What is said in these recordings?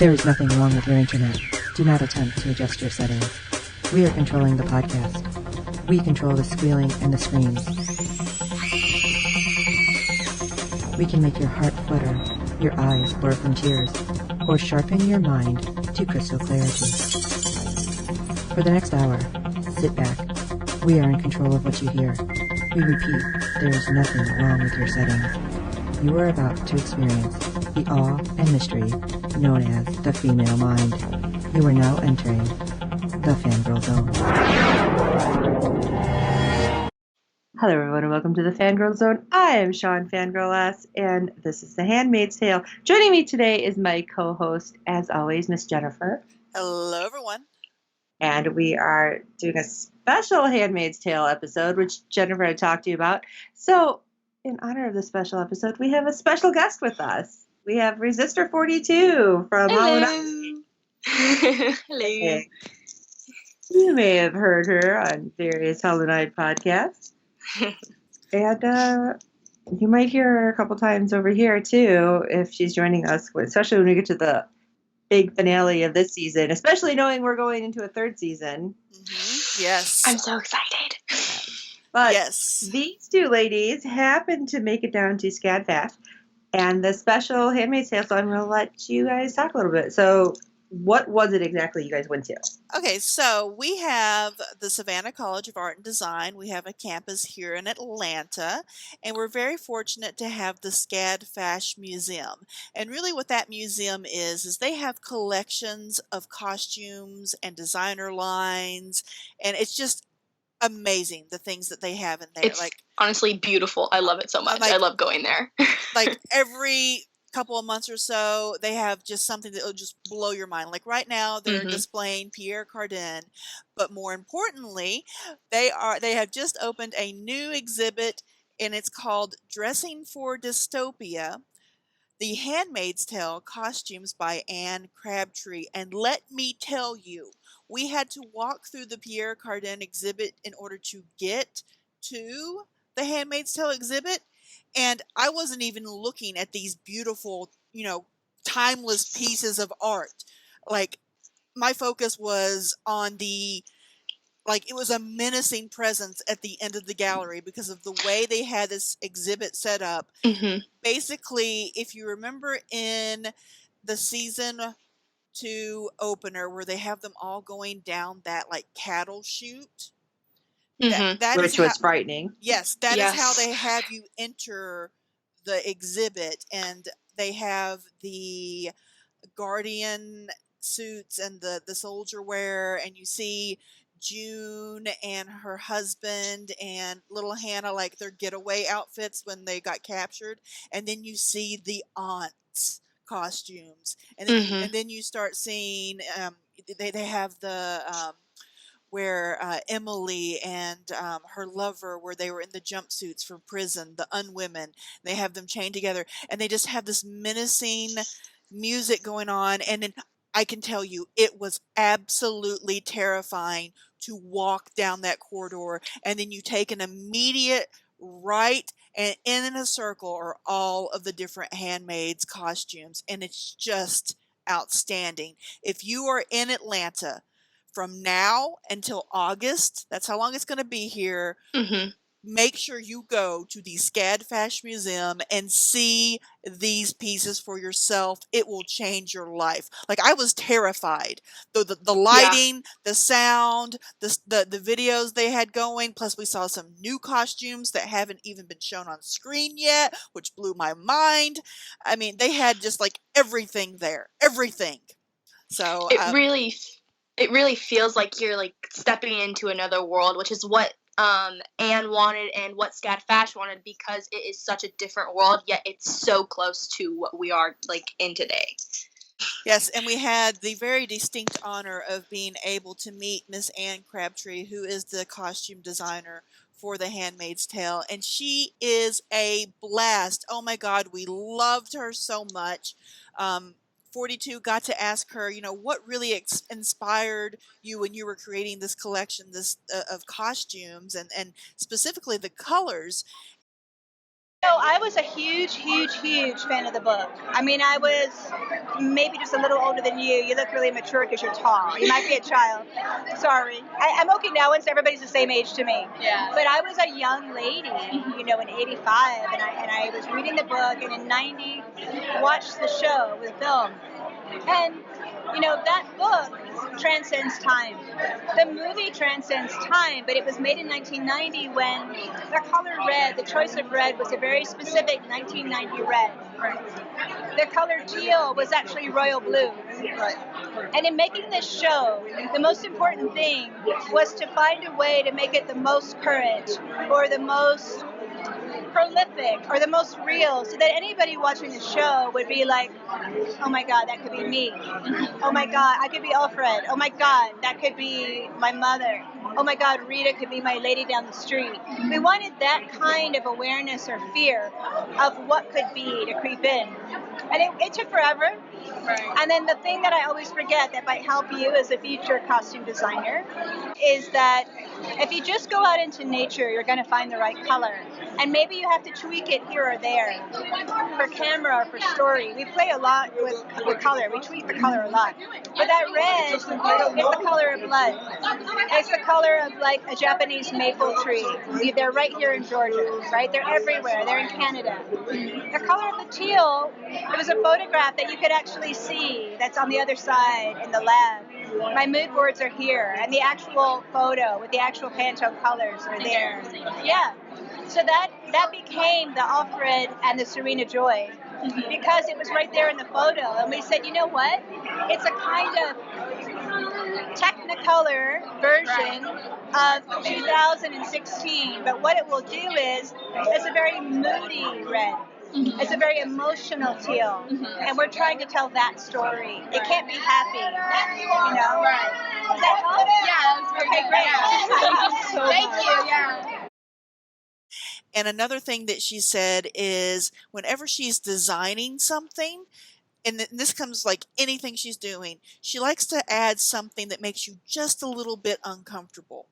There is nothing wrong with your internet. Do not attempt to adjust your settings. We are controlling the podcast. We control the squealing and the screams. We can make your heart flutter, your eyes blur from tears, or sharpen your mind to crystal clarity. For the next hour, sit back. We are in control of what you hear. We repeat, there is nothing wrong with your settings. You are about to experience the awe and mystery known as the female mind. You are now entering the Fangirl Zone. Hello everyone and welcome to the Fangirl Zone. I am Sean Fangirl Ass and this is The Handmaid's Tale. Joining me today is my co-host, as always, Miss Jennifer. Hello everyone. And we are doing a special Handmaid's Tale episode, which Jennifer had talked to you about. So, in honor of the special episode, we have a special guest with us. We have Resistor 42 from Hello. Hello. You may have heard her on various Hellenide podcasts. And you might hear her a couple times over here, too, if she's joining us, especially when we get to the big finale of this season, especially knowing we're going into a third season. Mm-hmm. Yes. I'm so excited. But yes. These two ladies happened to make it down to Scadfast and the special Handmaid's Tale, so I'm going to let you guys talk a little bit. So what was it exactly you guys went to? Okay, so we have the Savannah College of Art and Design. We have a campus here in Atlanta, and we're very fortunate to have the Scadfast Museum. And really what that museum is they have collections of costumes and designer lines, and it's just amazing the things that they have in there. It's honestly beautiful. I love it so much. I love going there. Like every couple of months or so, they have just something that will just blow your mind. Like right now, they're displaying Pierre Cardin, but more importantly, they have just opened a new exhibit, and it's called Dressing for Dystopia: The Handmaid's Tale Costumes by Anne Crabtree. And let me tell you, we had to walk through the Pierre Cardin exhibit in order to get to the Handmaid's Tale exhibit. And I wasn't even looking at these beautiful, timeless pieces of art. Like, my focus was on it was a menacing presence at the end of the gallery because of the way they had this exhibit set up. Mm-hmm. Basically, if you remember in the season 2 opener where they have them all going down that cattle chute, which was frightening. Yes, that is how they have you enter the exhibit, and they have the guardian suits and the soldier wear, and you see June and her husband and little Hannah, their getaway outfits when they got captured, and then you see the aunts costumes, and then and then you start seeing they have the where Emily and her lover, where they were in the jumpsuits from prison, the unwomen, they have them chained together, and they just have this menacing music going on. And then I can tell you, it was absolutely terrifying to walk down that corridor, and then you take an immediate right, and in a circle are all of the different handmaids costumes, and it's just outstanding. If you are in Atlanta from now until August, that's how long it's going to be here, make sure you go to the Scadfast Museum and see these pieces for yourself. It will change your life. I was terrified. The lighting, the sound, the videos they had going, plus we saw some new costumes that haven't even been shown on screen yet, which blew my mind. I mean, they had just everything there. Everything. So it really feels like you're stepping into another world, which is what Anne wanted and what Scadfast wanted, because it is such a different world, yet it's so close to what we are in today. Yes, and we had the very distinct honor of being able to meet Miss Anne Crabtree, who is the costume designer for The Handmaid's Tale, and she is a blast. Oh my God, we loved her so much. 42 got to ask her, what really inspired you when you were creating this collection of costumes, and specifically the colors. So I was a huge, huge, huge fan of the book. I mean, I was maybe just a little older than you. You look really mature because you're tall. You might be a child. Sorry. I'm Okinawans, so everybody's the same age to me. Yeah. But I was a young lady, in '85, and I was reading the book, and in '90, watched the show, the film. And, that book transcends time. The movie transcends time, but it was made in 1990 when the color red, the choice of red, was a very specific 1990 red. The color teal was actually royal blue. And in making this show, the most important thing was to find a way to make it the most current or the most prolific or the most real, so that anybody watching the show would be like, oh my God, that could be me. Oh my God, I could be Alfred. Oh my God, that could be my mother. Oh my God, Rita could be my lady down the street. We wanted that kind of awareness or fear of what could be to creep in. And it took forever. Right. And then the thing that I always forget that might help you as a future costume designer is that if you just go out into nature, you're going to find the right color. And maybe you have to tweak it here or there for camera or for story. We play a lot with color. We tweak the color a lot. But that red is the color of blood. It's the color of like a Japanese maple tree. They're right here in Georgia, right? They're everywhere. They're in Canada. The color of the teal, it was a photograph that you could actually see that's on the other side in the lab. My mood boards are here, and the actual photo with the actual Pantone colors are there. Yeah. So that became the Alfred and the Serena Joy because it was right there in the photo. And we said, you know what? It's a kind of Technicolor version of 2016. But what it will do is it's a very moody red. It's a very emotional teal, and we're trying to tell that story. It can't be happy, Right. Does that help? Yeah, that was Okay, great. Thank you. Yeah. And another thing that she said is whenever she's designing something, and this comes like anything she's doing, she likes to add something that makes you just a little bit uncomfortable.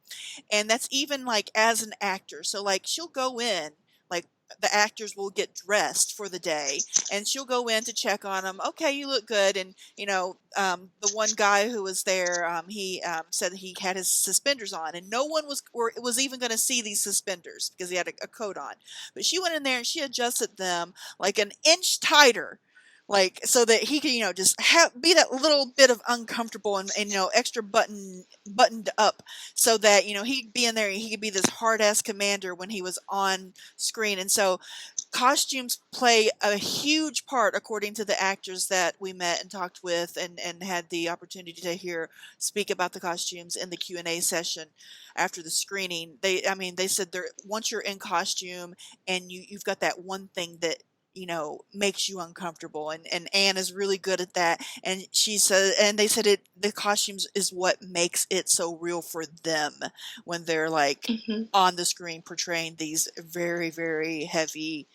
And that's even like as an actor. So like she'll go in, like the actors will get dressed for the day and she'll go in to check on them. Okay, you look good. And the one guy who was there, he said he had his suspenders on and no one was even going to see these suspenders because he had a coat on. But she went in there and she adjusted them like an inch tighter, like so that he could just be that little bit of uncomfortable and extra buttoned up, so that he'd be in there and he could be this hard ass commander when he was on screen. And so costumes play a huge part, according to the actors that we met and talked with and had the opportunity to hear speak about the costumes in the Q&A session after the screening. They said once you're in costume and you've got that one thing that makes you uncomfortable, and Anne is really good at that. And she said, and they said the costumes is what makes it so real for them when they're like on the screen portraying these very, very heavy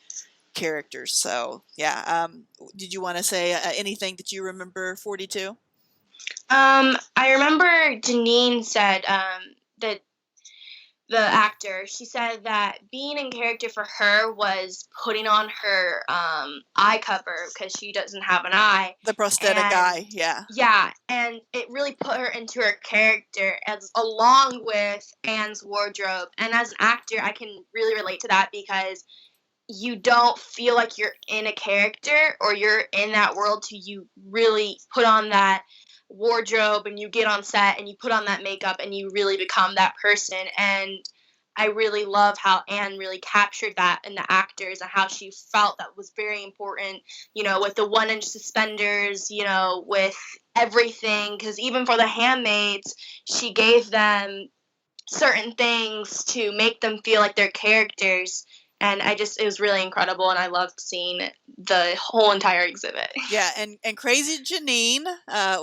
characters. So yeah, did you want to say anything that you remember 42? I remember Janine said that the actor, she said that being in character for her was putting on her eye cover because she doesn't have an eye. The prosthetic eye, yeah. Yeah, and it really put her into her character along with Anne's wardrobe. And as an actor, I can really relate to that because you don't feel like you're in a character or you're in that world till you really put on that wardrobe and you get on set and you put on that makeup and you really become that person. And I really love how Anne really captured that in the actors and how she felt that was very important, with the 1-inch suspenders, with everything. Because even for the handmaids, she gave them certain things to make them feel like they're characters. And it was really incredible, and I loved seeing the whole entire exhibit. Yeah, and Crazy Janine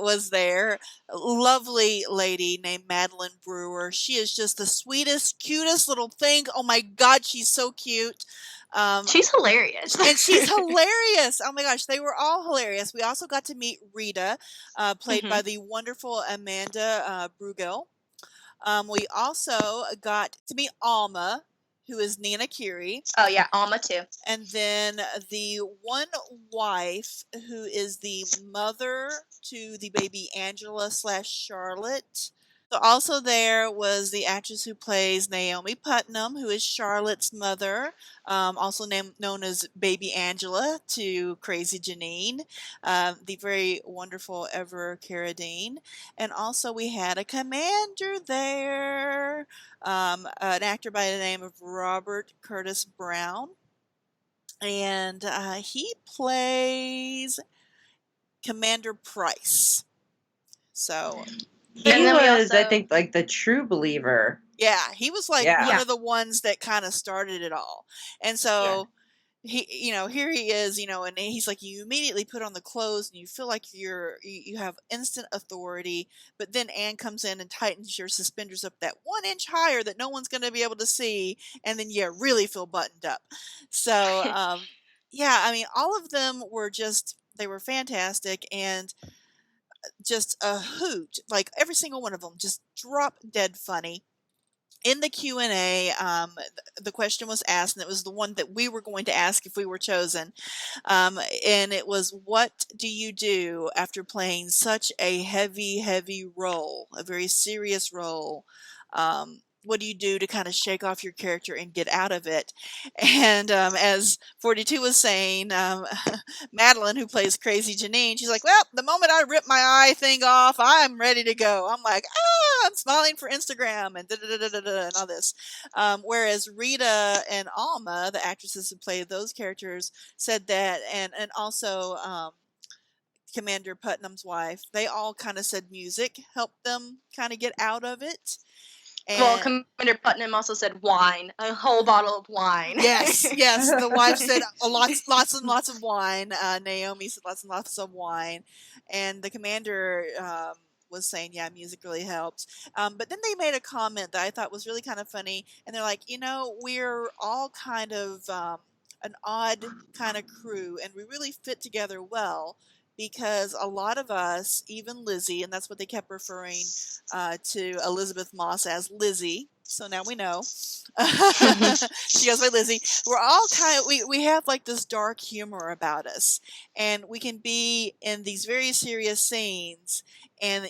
was there. A lovely lady named Madeline Brewer. She is just the sweetest, cutest little thing. Oh my God, she's so cute. She's hilarious. And she's hilarious. Oh my gosh, they were all hilarious. We also got to meet Rita, played by the wonderful Amanda Brugel. We also got to meet Alma, who is Nina Curie. Oh yeah, Alma too. And then the one wife who is the mother to the baby Angela / Charlotte. So also there was the actress who plays Naomi Putnam, who is Charlotte's mother, also known as Baby Angela to Crazy Janine, the very wonderful Ever Carradine. And also we had a commander there, an actor by the name of Robert Curtis Brown. And he plays Commander Price. So He And then we was, I also- think, like the true believer. yeah, he was like Yeah. one Yeah. of the ones that kind of started it all. And so he, here he is, and he's like, you immediately put on the clothes and you feel like you have instant authority. But then Anne comes in and tightens your suspenders up that 1 inch higher that no one's going to be able to see. And then you really feel buttoned up. So, yeah, I mean, all of them were they were fantastic and just a hoot. Like every single one of them just drop dead funny. In the Q&A, the question was asked, and it was the one that we were going to ask if we were chosen. And it was, what do you do after playing such a heavy role, a very serious role? What do you do to kind of shake off your character and get out of it? And as 42 was saying, Madeline, who plays Crazy Janine, she's like, well, the moment I rip my eye thing off, I'm ready to go. I'm like, I'm smiling for Instagram and and all this. Whereas Rita and Alma, the actresses who play those characters, said that, and also Commander Putnam's wife, they all kind of said music helped them kind of get out of it. Well, Commander Putnam also said wine, a whole bottle of wine. Yes. The wife said lots and lots of wine. Naomi said lots and lots of wine, and the commander was saying, yeah, music really helps. But then they made a comment that I thought was really kind of funny, and they're like, we're all kind of an odd kind of crew, and we really fit together well. Because a lot of us, even Lizzie, and that's what they kept referring to Elizabeth Moss as Lizzie. So now we know. She goes by Lizzie. We're all we have like this dark humor about us. And we can be in these very serious scenes and,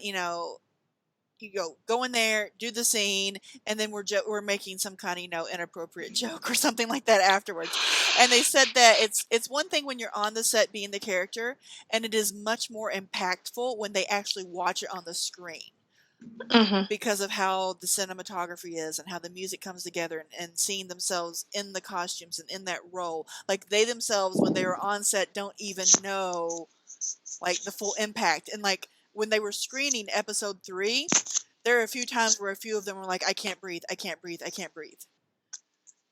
you go in there, do the scene, and then we're making some kind of inappropriate joke or something like that afterwards. And they said that it's one thing when you're on the set being the character, and it is much more impactful when they actually watch it on the screen. Mm-hmm. Because of how the cinematography is and how the music comes together and seeing themselves in the costumes and in that role. Like they themselves, when they were on set, don't even know like the full impact. And like when they were screening episode 3, there are a few times where a few of them were like, I can't breathe.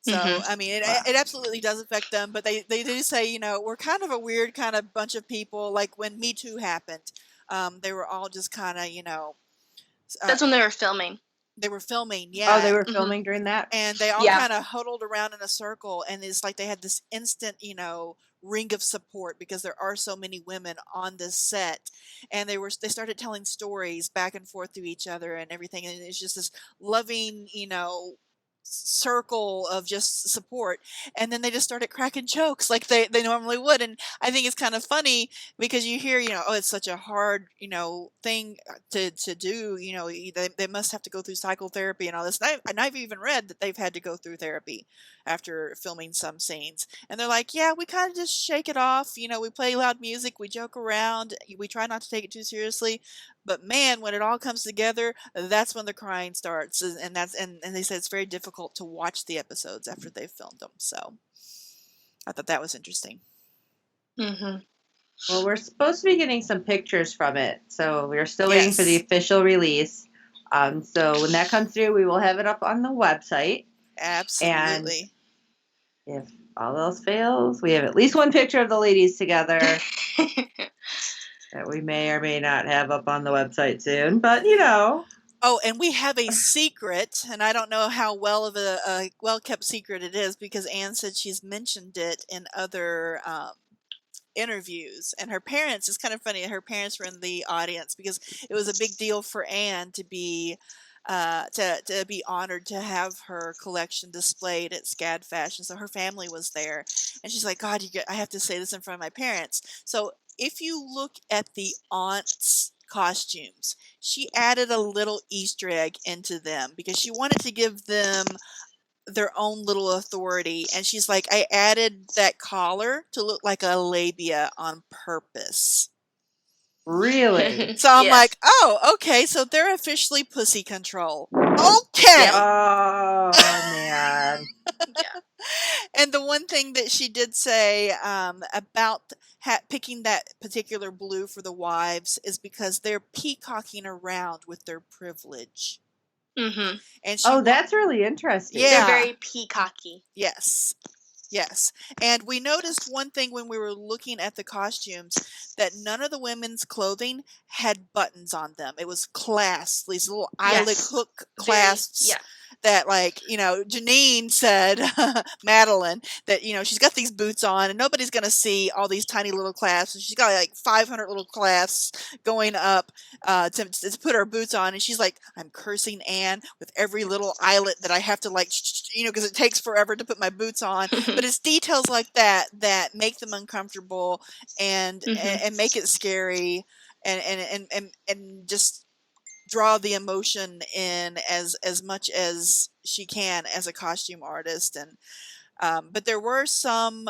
So, I mean, it absolutely does affect them, but they do say, we're kind of a weird kind of bunch of people. Like when Me Too happened, they were all just kind of, That's when they were filming. They were filming, yeah. Oh, they were filming during that? And they all Yeah. kind of huddled around in a circle, and it's like they had this instant, ring of support because there are so many women on this set. And they started telling stories back and forth to each other and everything. And it's just this loving, circle of just support. And then they just started cracking jokes like they normally would. And I think it's kind of funny because you hear, oh, it's such a hard, thing to do. They must have to go through psychotherapy and all this. And I've even read that they've had to go through therapy after filming some scenes. And they're like, yeah, we kind of just shake it off. We play loud music, we joke around, we try not to take it too seriously. But man, when it all comes together, that's when the crying starts. And they said it's very difficult to watch the episodes after they've filmed them. So I thought that was interesting. Mm-hmm. Well, we're supposed to be getting some pictures from it, so we're still waiting for the official release. So when that comes through, we will have it up on the website. Absolutely. And if all else fails, we have at least one picture of the ladies together that we may or may not have up on the website soon, but Oh, and we have a secret, and I don't know how well of a well-kept secret it is because Anne said she's mentioned it in other interviews. And her parents, it's kind of funny, her parents were in the audience because it was a big deal for Anne to be to be honored to have her collection displayed at SCAD Fashion. So her family was there, and she's like, God, I have to say this in front of my parents. So if you look at the aunt's costumes, she added a little Easter egg into them because she wanted to give them their own little authority. And she's like, I added that collar to look like a labia on purpose. Really? So I'm Yes. like, oh, okay, so they're officially pussy control. Okay. Yep. Oh, man. Yeah. And the one thing that she did say about picking that particular blue for the wives is because they're peacocking around with their privilege. Mm-hmm. And Oh, that's really interesting. Yeah. They're very peacocky. Yes. Yes. And we noticed one thing when we were looking at the costumes, that none of the women's clothing had buttons on them. It was clasps, these little eyelet Yes. hook clasps. Yeah. That, like, you know, Janine said, Madeline, that, you know, she's got these boots on and nobody's going to see all these tiny little clasps. And she's got like 500 little clasps going up to put her boots on. And she's like, I'm cursing Anne with every little eyelet that I have to, like, you know, because it takes forever to put my boots on. But it's details like that that make them uncomfortable and and make it scary and just draw the emotion in as much as she can as a costume artist. And but there were some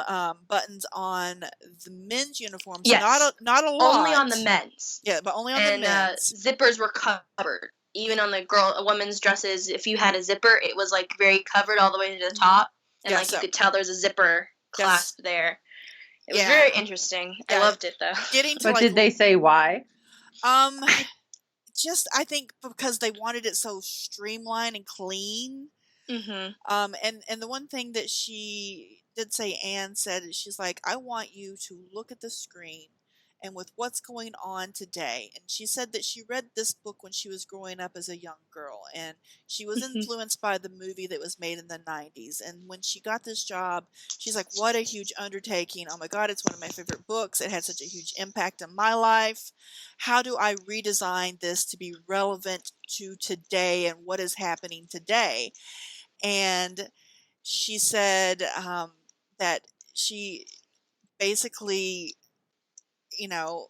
buttons on the men's uniforms. Yes. Not a lot. Only on the men's. Yeah, but only on the men's. Zippers were covered. Even on a woman's dresses, if you had a zipper, it was like very covered all the way to the top, and like you could tell there's a zipper clasp there. It was very interesting. I loved it though. But did they say why? Just, I think because they wanted it so streamlined and clean. Mm-hmm. And the one thing that she did say, Anne said, is she's like, I want you to look at the screen and with what's going on today. And she said that she read this book when she was growing up as a young girl, and she was influenced by the movie that was made in the 90s. And when she got this job, she's like, what a huge undertaking. Oh my God, it's one of my favorite books. It had such a huge impact on my life. How do I redesign this to be relevant to today and what is happening today? And she said that she basically, you know,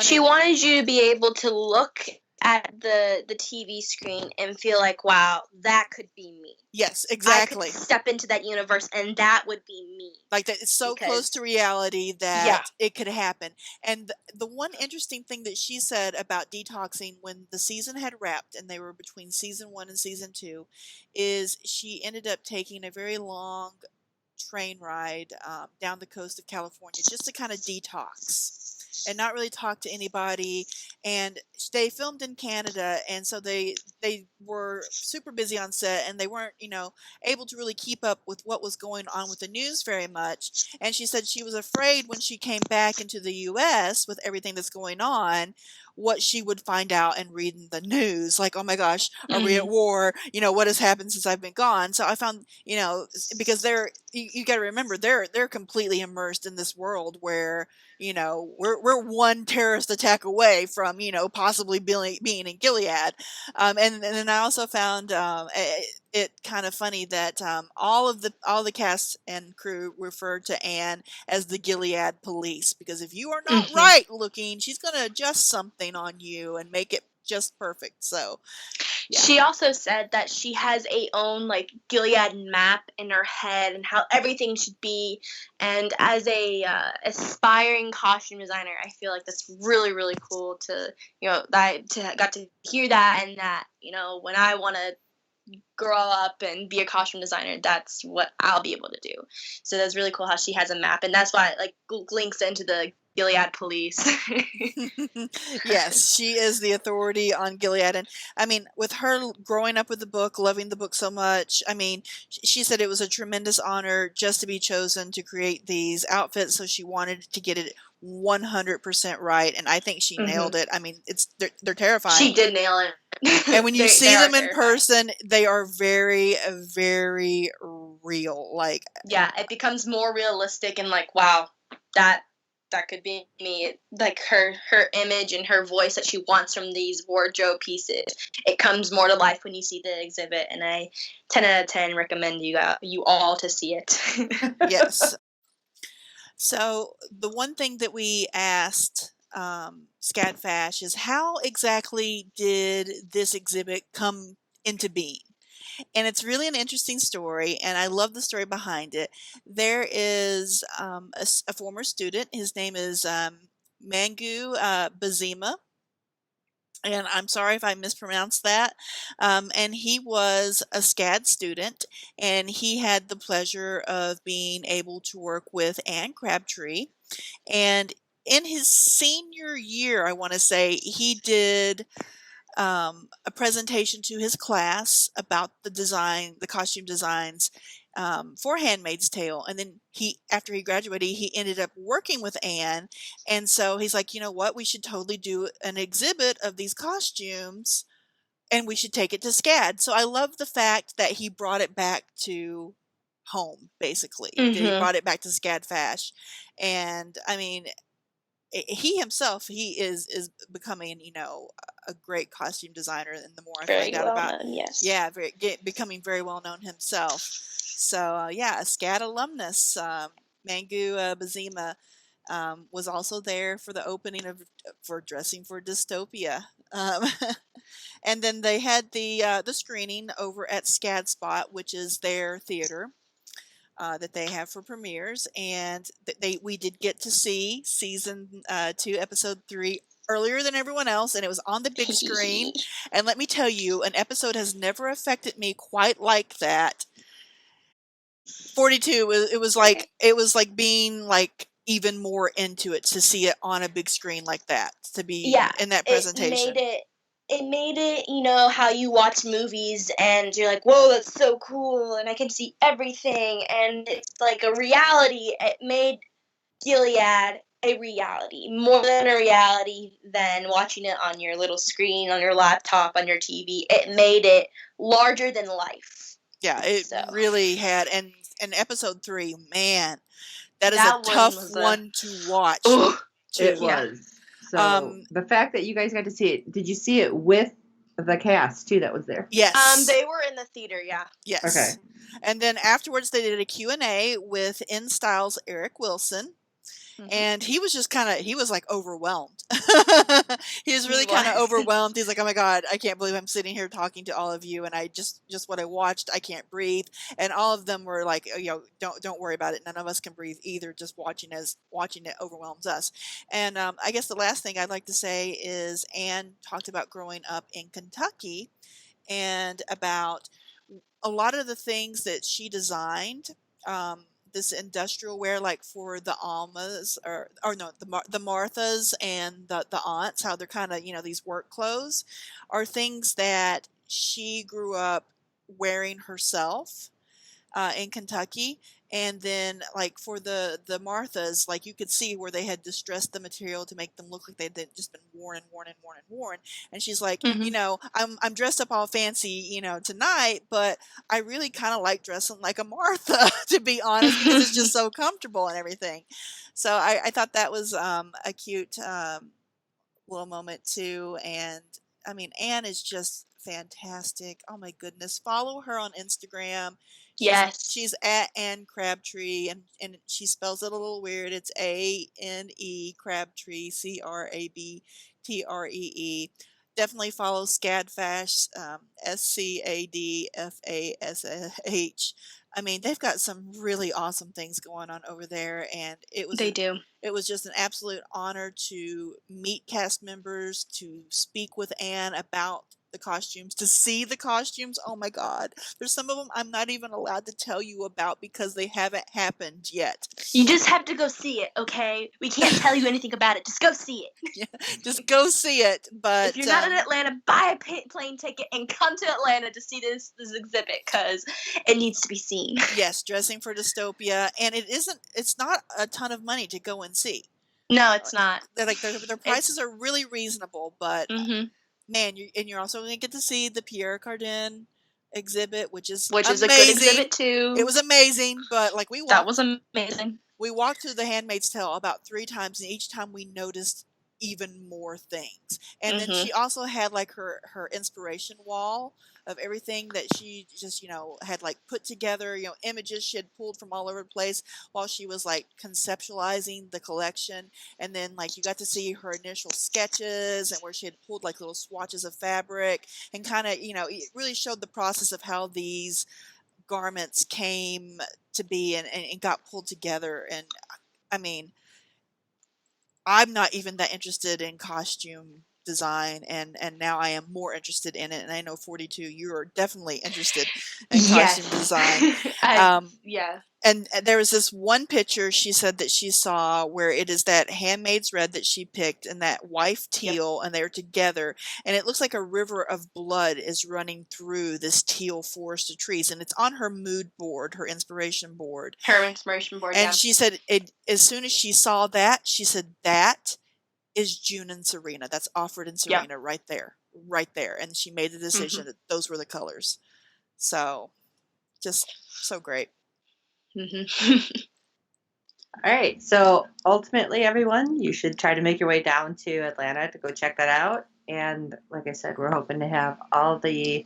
she wanted you to be able to look at the TV screen and feel like, wow, that could be me. Yes, exactly. I could step into that universe and that would be me. Like that, it's so close to reality that it could happen. And the one interesting thing that she said about detoxing when the season had wrapped and they were between season 1 and season 2 is she ended up taking a very long train ride down the coast of California just to kind of detox and not really talk to anybody. And they filmed in Canada, and so they were super busy on set, and they weren't, you know, able to really keep up with what was going on with the news very much. And she said she was afraid when she came back into the U.S. with everything that's going on, what she would find out and read in the news, like, oh my gosh, are we at war? You know, what has happened since I've been gone? So I found, you know, because you got to remember, they're completely immersed in this world where, you know, we're one terrorist attack away from, you know, possibly being in Gilead. And then I also found it kind of funny that all the cast and crew referred to Anne as the Gilead police, because if you are not right looking, she's going to adjust something on you and make it just perfect. So she also said that she has a own like Gilead map in her head and how everything should be. And as a aspiring costume designer, I feel like that's really, really cool to, you know, that I got to hear that, and that, you know, when I want to grow up and be a costume designer, that's what I'll be able to do. So that's really cool how she has a map, and that's why it like links into the Gilead police. Yes, she is the authority on Gilead. And I mean, with her growing up with the book, loving the book so much, I mean, she said it was a tremendous honor just to be chosen to create these outfits. So she wanted to get it 100% right, and I think she nailed it. I mean, they're terrifying. She did nail it. And when you see them in person, they are very, very real. Like, yeah, it becomes more realistic and like, wow, that that could be me. Like her image and her voice that she wants from these wardrobe pieces. It comes more to life when you see the exhibit, and I 10 out of 10 recommend you all to see it. Yes. So the one thing that we asked Scadfash is, how exactly did this exhibit come into being? And it's really an interesting story, and I love the story behind it. There is a former student. His name is Mangu Bazima, and I'm sorry if I mispronounced that. And he was a SCAD student, and he had the pleasure of being able to work with Anne Crabtree. And in his senior year, I want to say, he did a presentation to his class about the costume designs for Handmaid's Tale. And then after he graduated, he ended up working with Anne. And so he's like, you know what, we should totally do an exhibit of these costumes, and we should take it to SCAD. So I love the fact that he brought it back to home, basically. He brought it back to SCAD-FASH. And I mean, he himself, he is becoming, a great costume designer, and the more I find out about, yes, becoming very well known himself. So a SCAD alumnus, Mangu Bazima, was also there for the opening for Dressing for Dystopia. And then they had the screening over at SCAD Spot, which is their theater that they have for premieres, and we did get to see season 2, episode 3 earlier than everyone else, and it was on the big screen. And let me tell you, an episode has never affected me quite like that. 42, it was like being like even more into it, to see it on a big screen like that, to be in that presentation. It made it, how you watch movies and you're like, whoa, that's so cool, and I can see everything, and it's like a reality. It made Gilead a reality, more than a reality than watching it on your little screen, on your laptop, on your TV. It made it larger than life. Yeah, it really had. And episode 3, man, that is a tough one to watch. It was. So the fact that you guys got to see it, did you see it with the cast too that was there? Yes. They were in the theater, yeah. Yes. Okay. And then afterwards they did a Q&A with InStyle's Eric Wilson. And he was just he was like overwhelmed. He was really kind of overwhelmed. He's like, oh my God, I can't believe I'm sitting here talking to all of you. And I just what I watched, I can't breathe. And all of them were like, don't worry about it. None of us can breathe either. Just watching it overwhelms us. And I guess the last thing I'd like to say is Anne talked about growing up in Kentucky, and about a lot of the things that she designed, this industrial wear, like for the Almas, the Marthas and the aunts, how they're kind of, these work clothes, are things that she grew up wearing herself in Kentucky. And then, like, for the Marthas, like, you could see where they had distressed the material to make them look like they'd just been worn and worn and worn and worn. And she's like, I'm dressed up all fancy, tonight, but I really kind of like dressing like a Martha, to be honest, because it's just so comfortable and everything. So I thought that was a cute little moment too. And I mean, Anne is just fantastic. Oh my goodness. Follow her on Instagram. She's at Anne Crabtree, and she spells it a little weird. It's ANE Crabtree, CRABTREE. Definitely follow SCADFASH, SCADFASH. I mean, they've got some really awesome things going on over there, and it was just an absolute honor to meet cast members, to speak with Anne about the costumes, to see the costumes. Oh my God. There's some of them I'm not even allowed to tell you about because they haven't happened yet. You just have to go see it, okay? We can't tell you anything about it. Just go see it. Yeah, just go see it. But if you're not in Atlanta, buy a plane ticket and come to Atlanta to see this exhibit, because it needs to be seen. Yes, Dressing for Dystopia. And it's not a ton of money to go and see. No, it's not. Their prices are really reasonable, but man, you're also going to get to see the Pierre Cardin exhibit, which is a good exhibit too. It was amazing, but like that was amazing. we walked through The Handmaid's Tale about 3 times, and each time we noticed even more things. And then she also had like her inspiration wall of everything that she just, had like put together, images she had pulled from all over the place while she was like conceptualizing the collection. And then like you got to see her initial sketches and where she had pulled like little swatches of fabric and kind of, it really showed the process of how these garments came to be and got pulled together. And I mean, I'm not even that interested in costume design, and now I am more interested in it. And I know 42, you are definitely interested in costume design. Yeah. And there was this one picture she said that she saw where it is that handmaid's red that she picked and that wife teal, and they're together, and it looks like a river of blood is running through this teal forest of trees, and it's on her mood board, her inspiration board. And she said as soon as she saw that, she said that is June and Serena. That's Offred and Serena right there. And she made the decision that those were the colors. So just so great. All right. So ultimately, everyone, you should try to make your way down to Atlanta to go check that out. And like I said, we're hoping to have all the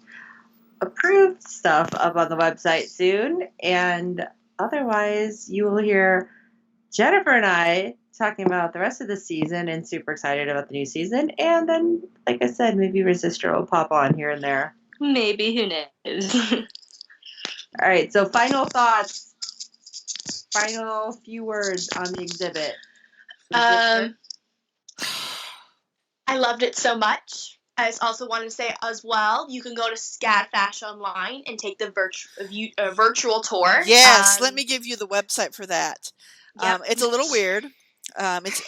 approved stuff up on the website soon. And otherwise, you will hear Jennifer and I talking about the rest of the season and super excited about the new season. And then, like I said, maybe Resistor will pop on here and there. Maybe, who knows? All right. So final thoughts. Final few words on the exhibit. I loved it so much. I just also wanted to say as well, you can go to Scadfash online and take the virtual tour. Yes, let me give you the website for that. It's a little weird. It's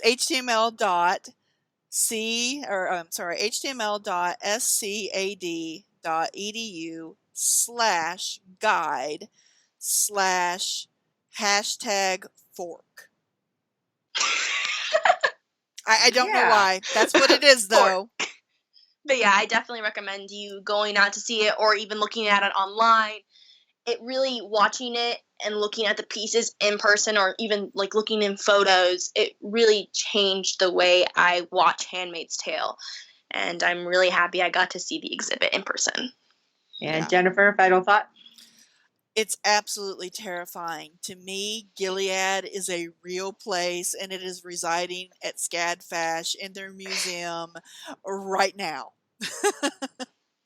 html.scad.edu/guide/#fork. I don't know why. That's what it is, though. But yeah, I definitely recommend you going out to see it or even looking at it online. It really, watching it and looking at the pieces in person or even like looking in photos, it really changed the way I watch Handmaid's Tale. And I'm really happy I got to see the exhibit in person. And Jennifer, final thought? It's absolutely terrifying. To me, Gilead is a real place, and it is residing at Scadfash in their museum right now.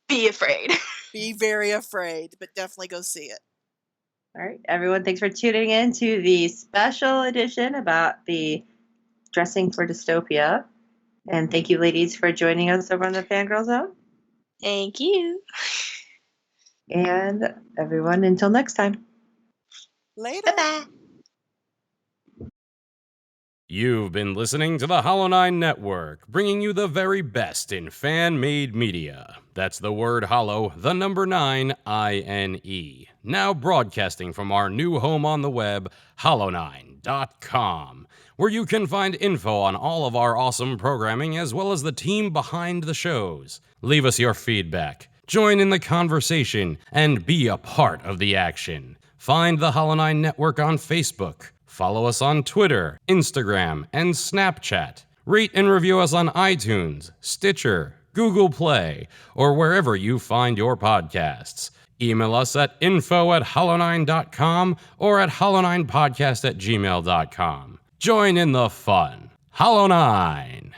Be afraid. Be very afraid, but definitely go see it. All right, everyone, thanks for tuning in to the special edition about the Dressing for Dystopia. And thank you, ladies, for joining us over on the Fangirl Zone. Thank you. And everyone, until next time. Later. Bye-bye. You've been listening to the Hollow 9 Network, bringing you the very best in fan-made media. That's the word hollow, the number 9, I-N-E. Now broadcasting from our new home on the web, hollow9.com, where you can find info on all of our awesome programming as well as the team behind the shows. Leave us your feedback, join in the conversation, and be a part of the action. Find the Hollow 9 Network on Facebook. Follow us on Twitter, Instagram, and Snapchat. Rate and review us on iTunes, Stitcher, Google Play, or wherever you find your podcasts. Email us at info@hollow9.com or at hollow9podcast@gmail.com. Join in the fun. Hollow 9.